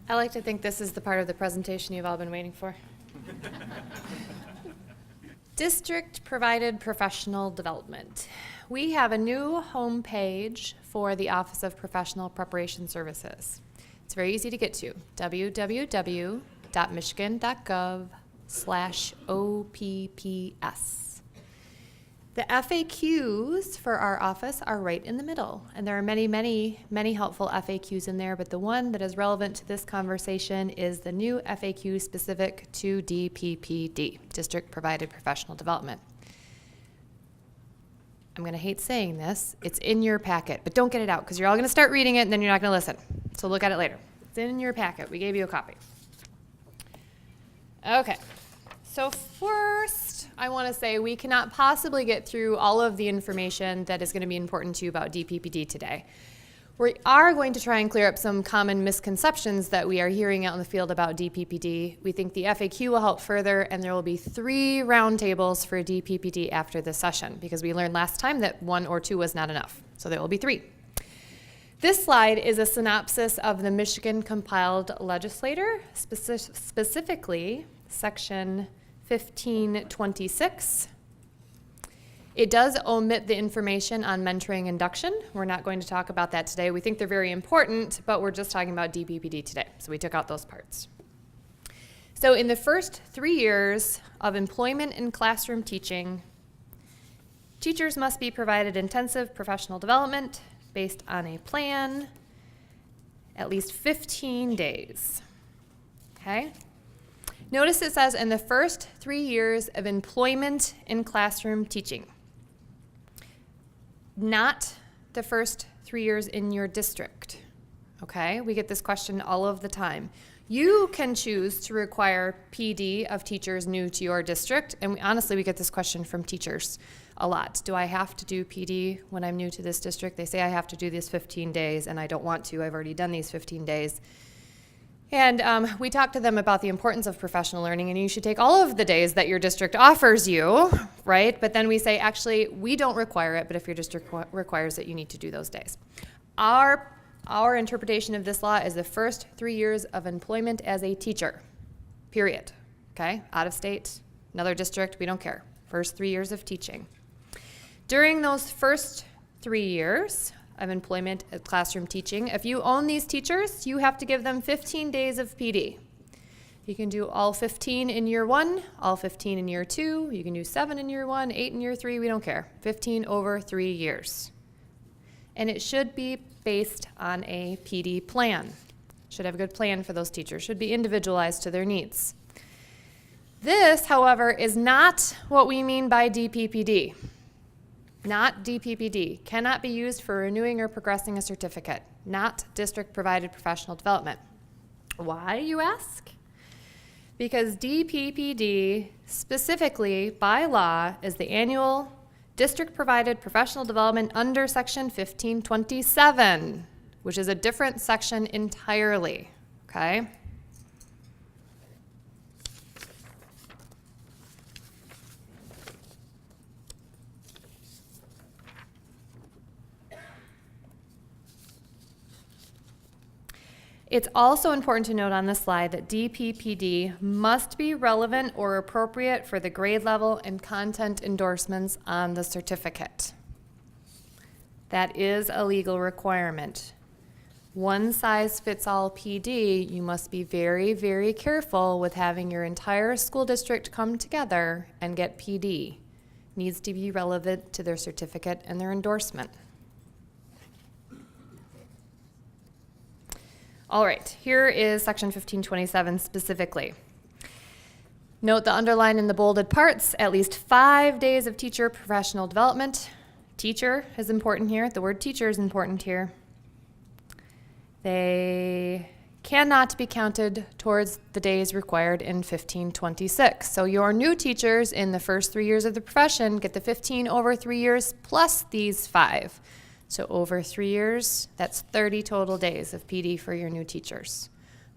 I like to think this is the part of the presentation you've all been waiting for. District-provided professional development. We have a new homepage for the Office of Professional Preparation Services. It's very easy to get to, www.michigan.gov/OPPS. The FAQs for our office are right in the middle, and there are many, many, many helpful FAQs in there, but the one that is relevant to this conversation is the new FAQ specific to DPPD, District Provided Professional Development. I'm going to hate saying this. It's in your packet, but don't get it out because you're all going to start reading it and then you're not going to listen. So look at it later. It's in your packet. We gave you a copy. Okay. So first, I want to say we cannot possibly get through all of the information that is going to be important to you about DPPD today. We are going to try and clear up some common misconceptions that we are hearing out in the field about DPPD. We think the FAQ will help further, and there will be 3 roundtables for DPPD after this session, because we learned last time that 1 or 2 was not enough. So there will be 3. This slide is a synopsis of the Michigan compiled legislator, specifically section 1526. It does omit the information on mentoring induction. We're not going to talk about that today. We think they're very important, but we're just talking about DPPD today. So we took out those parts. So in the first 3 years of employment in classroom teaching, teachers must be provided intensive professional development based on a plan, at least 15 days. Okay? Notice it says in the first 3 years of employment in classroom teaching. Not the first 3 years in your district, okay? We get this question all of the time. You can choose to require PD of teachers new to your district, and honestly, we get this question from teachers a lot. Do I have to do PD when I'm new to this district? They say I have to do these 15 days, and I don't want to. I've already done these 15 days. And we talked to them about the importance of professional learning, and you should take all of the days that your district offers you, right? But then we say, actually, we don't require it, but if your district requires it, you need to do those days. Our interpretation of this law is the first 3 years of employment as a teacher, period. Okay? Out of state, another district, we don't care. First 3 years of teaching. During those first 3 years of employment at classroom teaching, if you own these teachers, you have to give them 15 days of PD. You can do all 15 in year 1, all 15 in year 2, you can do 7 in year 1, 8 in year 3, we don't care. 15 over 3 years. And it should be based on a PD plan. Should have a good plan for those teachers, should be individualized to their needs. This, however, is not what we mean by DPPD. Not DPPD, cannot be used for renewing or progressing a certificate, not district-provided professional development. Why, you ask? Because DPPD, specifically by law, is the annual district-provided professional development under section 1527, which is a different section entirely, okay? It's also important to note on this slide that DPPD must be relevant or appropriate for the grade level and content endorsements on the certificate. That is a legal requirement. One size fits all PD, you must be very, very careful with having your entire school district come together and get PD. Needs to be relevant to their certificate and their endorsement. All right, here is section 1527 specifically. Note the underline in the bolded parts, at least 5 days of teacher professional development. Teacher is important here. The word teacher is important here. They cannot be counted towards the days required in 1526. So your new teachers in the first 3 years of the profession get the 15 over 3 years plus these 5. So over 3 years, that's 30 total days of PD for your new teachers,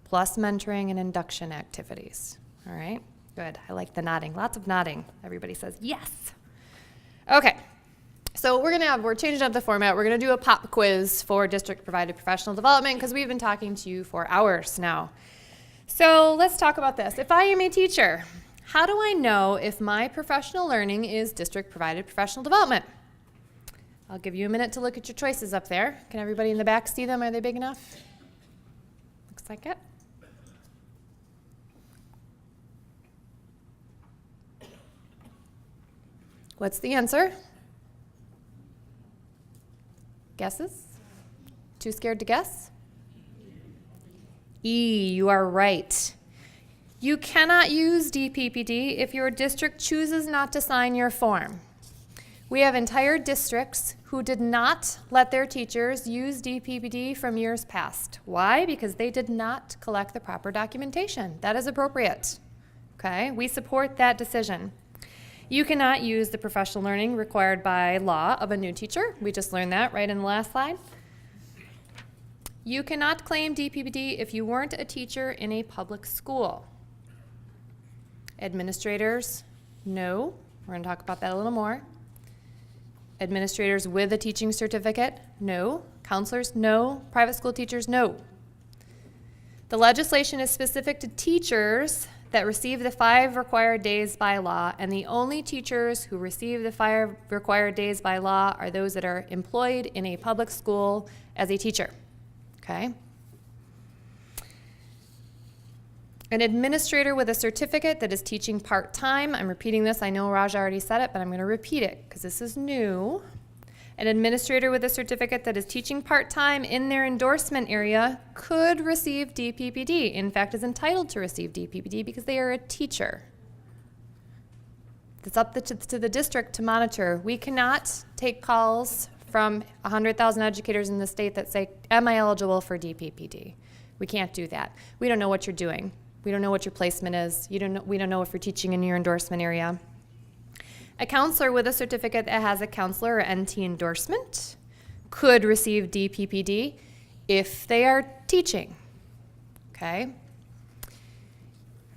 plus mentoring and induction activities. All right, good. I like the nodding. Lots of nodding. Everybody says yes. Okay, So we're changing up the format. We're going to do a pop quiz for district-provided professional development because we've been talking to you for hours now. So let's talk about this. If I am a teacher, how do I know if my professional learning is district-provided professional development? I'll give you a minute to look at your choices up there. Can everybody in the back see them? Are they big enough? Looks like it. What's the answer? Guesses? Too scared to guess? E, you are right. You cannot use DPPD if your district chooses not to sign your form. We have entire districts who did not let their teachers use DPPD from years past. Why? Because they did not collect the proper documentation. That is appropriate. Okay? We support that decision. You cannot use the professional learning required by law of a new teacher. We just learned that right in the last slide. You cannot claim DPPD if you weren't a teacher in a public school. Administrators, no. We're going to talk about that a little more. Administrators with a teaching certificate, no. Counselors, no. Private school teachers, no. The legislation is specific to teachers that receive the 5 required days by law, and the only teachers who receive the 5 required days by law are those that are employed in a public school as a teacher. Okay? An administrator with a certificate that is teaching part-time, I'm repeating this, I know Raja already said it, but I'm going to repeat it because this is new. An administrator with a certificate that is teaching part-time in their endorsement area could receive DPPD. In fact, is entitled to receive DPPD because they are a teacher. It's up to the district to monitor. We cannot take calls from 100,000 educators in the state that say, am I eligible for DPPD? We can't do that. We don't know what you're doing. We don't know what your placement is. We don't know if you're teaching in your endorsement area. A counselor with a certificate that has a counselor or NT endorsement could receive DPPD if they are teaching, okay?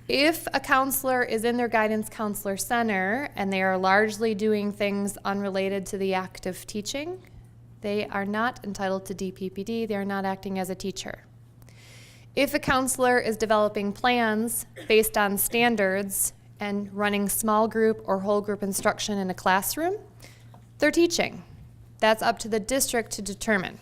If a counselor is in their guidance counselor center and they are largely doing things unrelated to the act of teaching, they are not entitled to DPPD. They are not acting as a teacher. If a counselor is developing plans based on standards and running small group or whole group instruction in a classroom, they're teaching. That's up to the district to determine.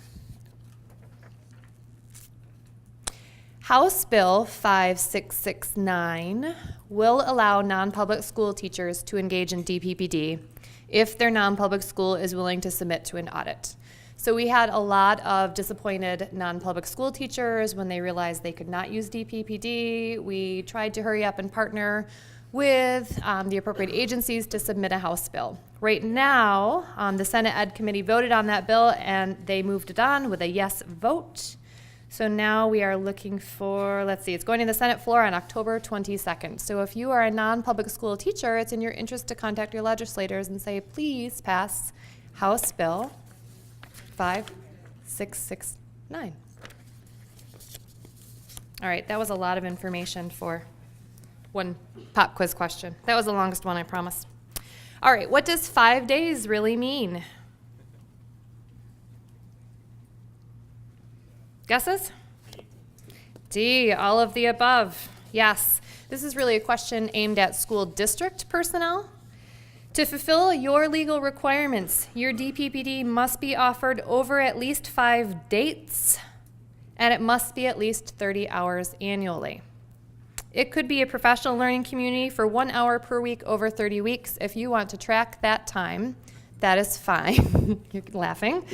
House Bill 5669 will allow non-public school teachers to engage in DPPD if their non-public school is willing to submit to an audit. So we had a lot of disappointed non-public school teachers when they realized they could not use DPPD. We tried to hurry up and partner with the appropriate agencies to submit a House bill. Right now, the Senate Ed Committee voted on that bill and they moved it on with a yes vote. So now we are looking for, let's see, it's going to the Senate floor on October 22nd. So if you are a non-public school teacher, it's in your interest to contact your legislators and say, please pass House Bill 5669. All right, that was a lot of information for one pop quiz question. That was the longest one, I promise. All right, what does 5 days really mean? Guesses? D, all of the above. Yes, this is really a question aimed at school district personnel. To fulfill your legal requirements, your DPPD must be offered over at least 5 dates, and it must be at least 30 hours annually. It could be a professional learning community for 1 hour per week over 30 weeks. If you want to track that time, that is fine. You're laughing.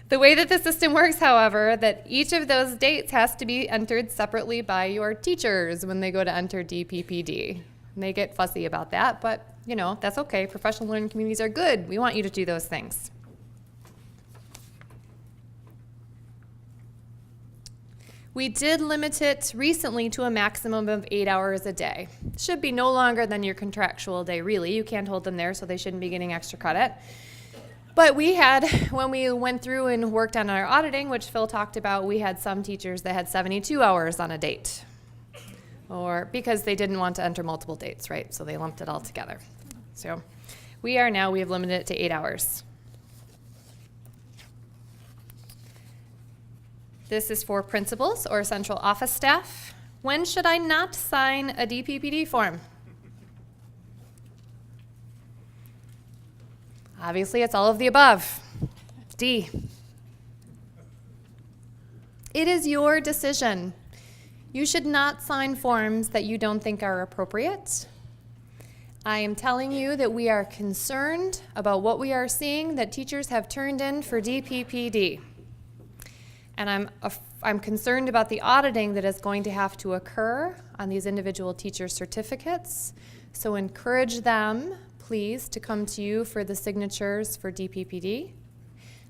The way that the system works, however, that each of those dates has to be entered separately by your teachers when they go to enter DPPD. And they get fussy about that, but you know, that's okay. Professional learning communities are good. We want you to do those things. We did limit it recently to a maximum of 8 hours a day. Should be no longer than your contractual day, really. You can't hold them there, so they shouldn't be getting extra credit. But we had, when we went through and worked on our auditing, which Phil talked about, we had some teachers that had 72 hours on a date. Or because they didn't want to enter multiple dates, right? So they lumped it all together. So We have limited it to 8 hours. This is for principals or central office staff. When should I not sign a DPPD form? Obviously, it's all of the above. D. It is your decision. You should not sign forms that you don't think are appropriate. I am telling you that we are concerned about what we are seeing that teachers have turned in for DPPD. And I'm concerned about the auditing that is going to have to occur on these individual teacher certificates. So encourage them, please, to come to you for the signatures for DPPD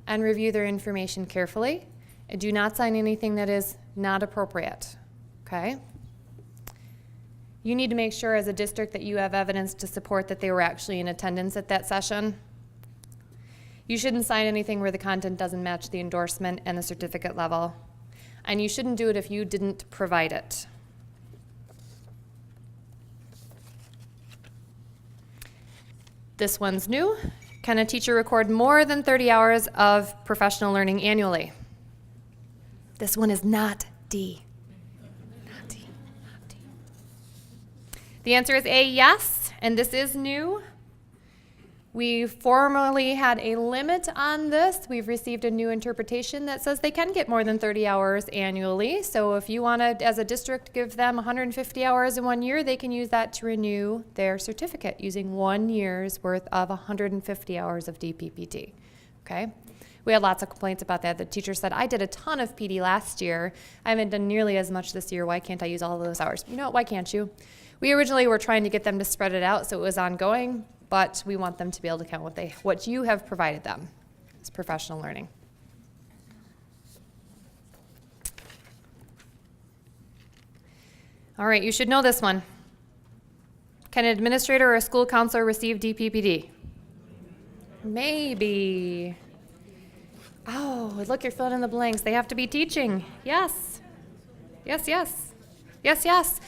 and review their information carefully. And do not sign anything that is not appropriate, okay? You need to make sure as a district that you have evidence to support that they were actually in attendance at that session. You shouldn't sign anything where the content doesn't match the endorsement and the certificate level. And you shouldn't do it if you didn't provide it. This one's new. Can a teacher record more than 30 hours of professional learning annually? This one is not D. Not D. Not D. The answer is A, yes, and this is new. We formerly had a limit on this. We've received a new interpretation that says they can get more than 30 hours annually. So if you want to, as a district, give them 150 hours in 1 year, they can use that to renew their certificate using 1 year's worth of 150 hours of DPPD, okay? We had lots of complaints about that. The teacher said, I did a ton of PD last year. I haven't done nearly as much this year. Why can't I use all of those hours? You know what, why can't you? We originally were trying to get them to spread it out so it was ongoing, but we want them to be able to count what you have provided them as professional learning. All right, you should know this one. Can an administrator or a school counselor receive DPPD? Maybe. Oh, look, you're filling in the blanks. They have to be teaching. Yes. Yes, yes. Yes, yes.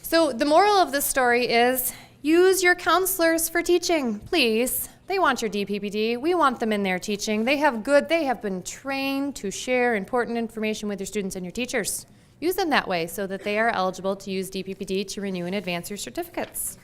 So the moral of this story is use your counselors for teaching, please. They want your DPPD. We want them in there teaching. They have been trained to share important information with your students and your teachers. Use them that way so that they are eligible to use DPPD to renew and advance your certificates.